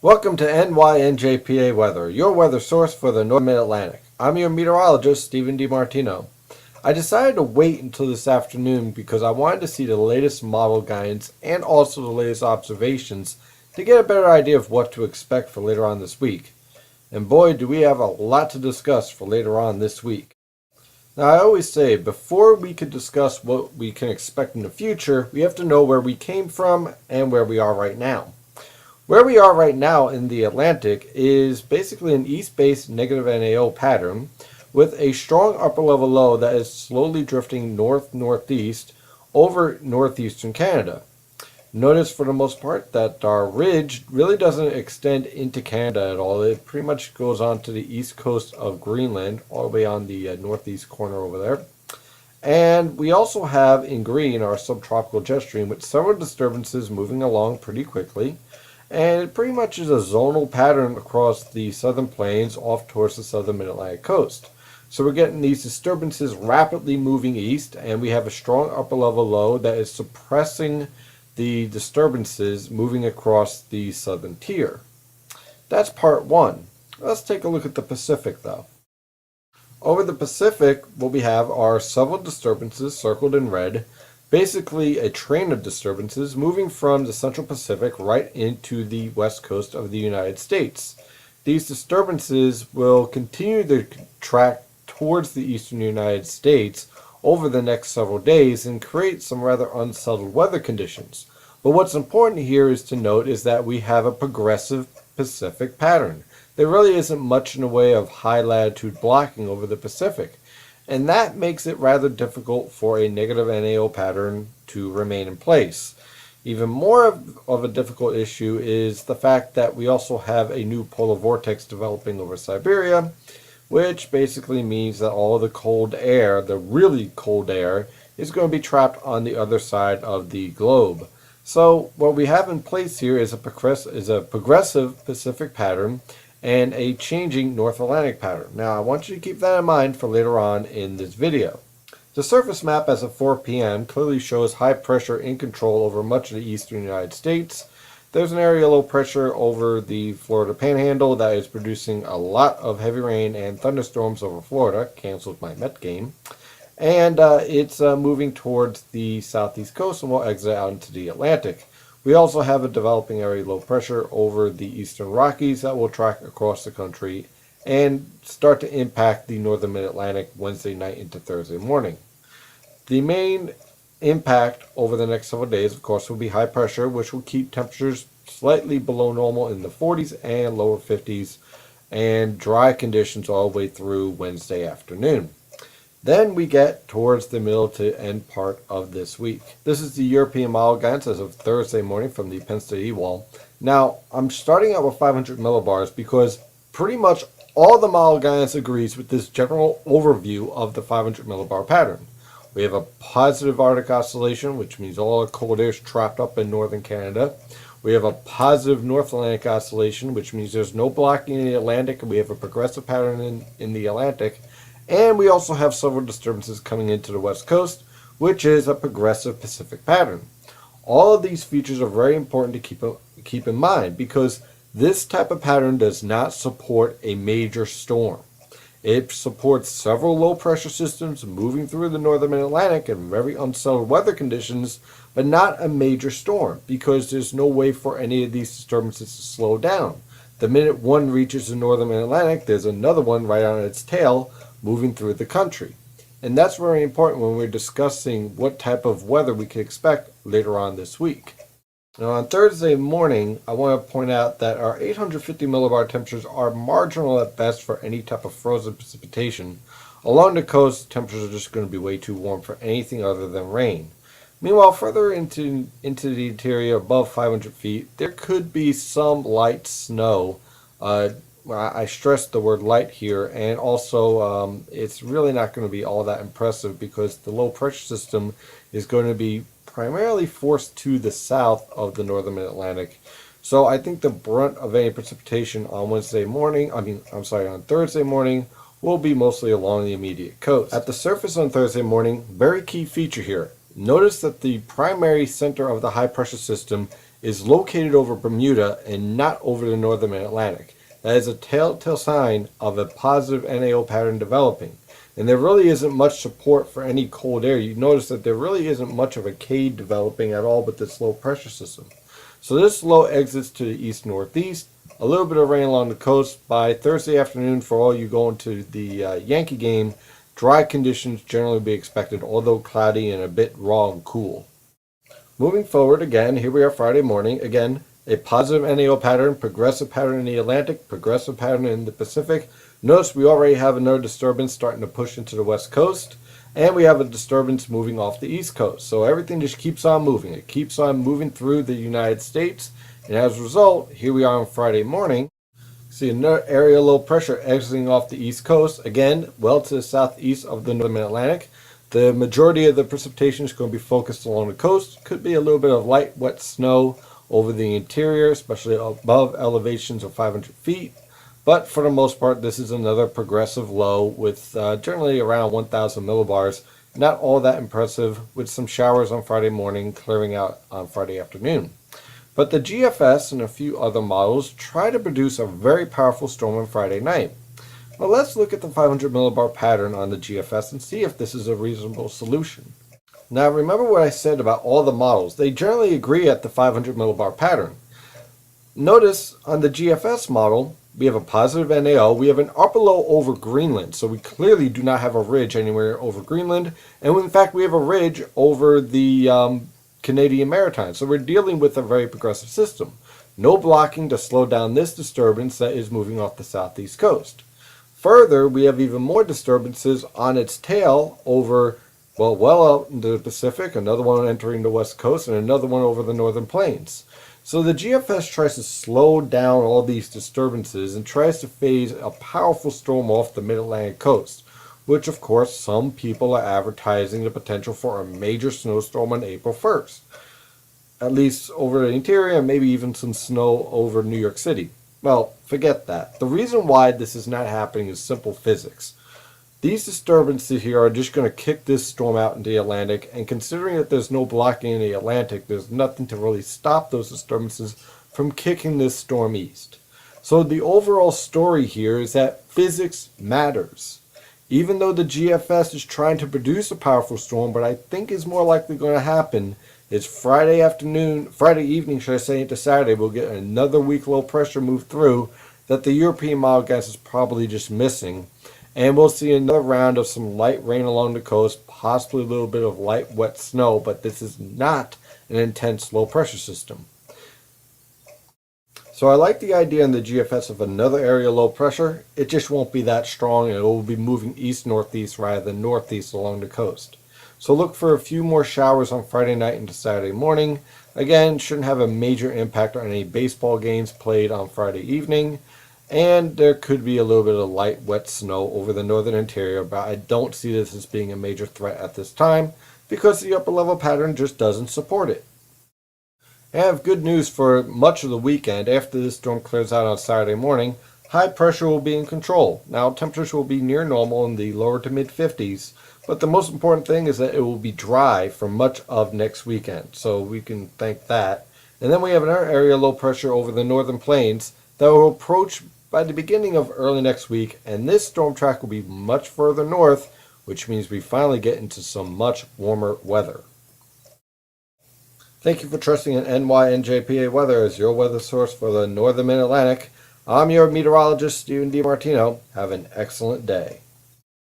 Welcome to NYNJPA Weather, your weather source for the Northern Mid-Atlantic. I'm your meteorologist, Stephen DiMartino. I decided to wait until this afternoon because I wanted to see the latest model guidance and also the latest observations to get a better idea of what to expect for later on this week. And boy, do we have a lot to discuss for later on this week. Now, I always say, before we can discuss what we can expect in the future, we have to know where we came from and where we are right now. Where we are right now in the Atlantic is basically an east-based negative NAO pattern with a strong upper level low that is slowly drifting north-northeast over northeastern Canada. Notice for the most part that our ridge really doesn't extend into Canada at all. It pretty much goes on to the east coast of Greenland, all the way on the northeast corner over there. And we also have in green our subtropical jet stream with several disturbances moving along pretty quickly. And it pretty much is a zonal pattern across the southern plains off towards the southern mid-Atlantic coast. So we're getting these disturbances rapidly moving east, and we have a strong upper level low that is suppressing the disturbances moving across the southern tier. That's part one. Let's take a look at the Pacific though. Over the Pacific, what we have are several disturbances circled in red. Basically a train of disturbances moving from the Central Pacific right into the west coast of the United States. These disturbances will continue their track towards the eastern United States over the next several days and create some rather unsettled weather conditions. But what's important here is to note is that we have a progressive Pacific pattern. There really isn't much in the way of high latitude blocking over the Pacific. And that makes it rather difficult for a negative NAO pattern to remain in place. Even more of a difficult issue is the fact that we also have a new polar vortex developing over Siberia, which basically means that all of the cold air, the really cold air, is going to be trapped on the other side of the globe. So what we have in place here is a progressive Pacific pattern and a changing North Atlantic pattern. Now I want you to keep that in mind for later on in this video. The surface map as of 4 p.m. clearly shows high pressure in control over much of the eastern United States. There's an area low pressure over the Florida Panhandle that is producing a lot of heavy rain and thunderstorms over Florida. Canceled my Met game. And it's moving towards the southeast coast and will exit out into the Atlantic. We also have a developing area low pressure over the eastern Rockies that will track across the country and start to impact the northern mid-Atlantic Wednesday night into Thursday morning. The main impact over the next several days, of course, will be high pressure, which will keep temperatures slightly below normal in the 40s and lower 50s, and dry conditions all the way through Wednesday afternoon. Then we get towards the middle to end part of this week. This is the European model guidance as of Thursday morning from the Penn State EWOL. Now, I'm starting out with 500 millibars because pretty much all the model guidance agrees with this general overview of the 500 millibar pattern. We have a positive Arctic oscillation, which means all the cold air is trapped up in northern Canada. We have a positive North Atlantic oscillation, which means there's no blocking in the Atlantic, and we have a progressive pattern in the Atlantic. And we also have several disturbances coming into the west coast, which is a progressive Pacific pattern. All of these features are very important to keep in mind because this type of pattern does not support a major storm. It supports several low pressure systems moving through the northern mid-Atlantic in very unsettled weather conditions, but not a major storm because there's no way for any of these disturbances to slow down. The minute one reaches the northern mid-Atlantic, there's another one right on its tail moving through the country. And that's very important when we're discussing what type of weather we can expect later on this week. Now on Thursday morning, I want to point out that our 850 millibar temperatures are marginal at best for any type of frozen precipitation. Along the coast, temperatures are just going to be way too warm for anything other than rain. Meanwhile, further into the interior, above 500 feet, there could be some light snow. I stress the word light here, and also it's really not going to be all that impressive because the low pressure system is going to be primarily forced to the south of the northern mid-Atlantic. So I think the brunt of any precipitation on on Thursday morning will be mostly along the immediate coast. At the surface on Thursday morning, very key feature here. Notice that the primary center of the high pressure system is located over Bermuda and not over the northern Atlantic. That is a telltale sign of a positive NAO pattern developing. And there really isn't much support for any cold air. You notice that there really isn't much of a cade developing at all with this low pressure system. So this low exits to the east-northeast. A little bit of rain along the coast. By Thursday afternoon, for all you going to the Yankee game, dry conditions generally be expected, although cloudy and a bit raw and cool. Moving forward again, here we are Friday morning. Again, a positive NAO pattern, progressive pattern in the Atlantic, progressive pattern in the Pacific. Notice we already have another disturbance starting to push into the west coast, and we have a disturbance moving off the east coast. So everything just keeps on moving. It keeps on moving through the United States, and as a result, here we are on Friday morning. See another area of low pressure exiting off the east coast, again, well to the southeast of the northern Atlantic. The majority of the precipitation is going to be focused along the coast. Could be a little bit of light, wet snow over the interior, especially above elevations of 500 feet. But for the most part, this is another progressive low with generally around 1,000 millibars. Not all that impressive, with some showers on Friday morning, clearing out on Friday afternoon. But the GFS and a few other models try to produce a very powerful storm on Friday night. Well, let's look at the 500 millibar pattern on the GFS and see if this is a reasonable solution. Now remember what I said about all the models. They generally agree at the 500 millibar pattern. Notice on the GFS model, we have a positive NAO. We have an upper low over Greenland, so we clearly do not have a ridge anywhere over Greenland. And in fact, we have a ridge over the Canadian Maritime. So we're dealing with a very progressive system. No blocking to slow down this disturbance that is moving off the southeast coast. Further, we have even more disturbances on its tail over, well out into the Pacific, another one entering the west coast, and another one over the northern plains. So the GFS tries to slow down all these disturbances and tries to phase a powerful storm off the mid-Atlantic coast, which of course some people are advertising the potential for a major snowstorm on April 1st. At least over the interior, and maybe even some snow over New York City. Well, forget that. The reason why this is not happening is simple physics. These disturbances here are just going to kick this storm out into the Atlantic, and considering that there's no blocking in the Atlantic, there's nothing to really stop those disturbances from kicking this storm east. So the overall story here is that physics matters. Even though the GFS is trying to produce a powerful storm, what I think is more likely going to happen is Friday evening, should I say, into Saturday, we'll get another weak low pressure move through that the European model gas is probably just missing. And we'll see another round of some light rain along the coast, possibly a little bit of light wet snow, but this is not an intense low pressure system. So I like the idea in the GFS of another area low pressure. It just won't be that strong, and it will be moving east-northeast rather than northeast along the coast. So look for a few more showers on Friday night into Saturday morning. Again, shouldn't have a major impact on any baseball games played on Friday evening. And there could be a little bit of light, wet snow over the northern interior, but I don't see this as being a major threat at this time because the upper level pattern just doesn't support it. I have good news for much of the weekend. After this storm clears out on Saturday morning, high pressure will be in control. Now, temperatures will be near normal in the lower to mid 50s, but the most important thing is that it will be dry for much of next weekend, so we can thank that. And then we have another area low pressure over the northern plains that will approach by the beginning of early next week, and this storm track will be much further north, which means we finally get into some much warmer weather. Thank you for trusting in NYNJPA Weather as your weather source for the northern mid-Atlantic. I'm your meteorologist, Steven DiMartino. Have an excellent day.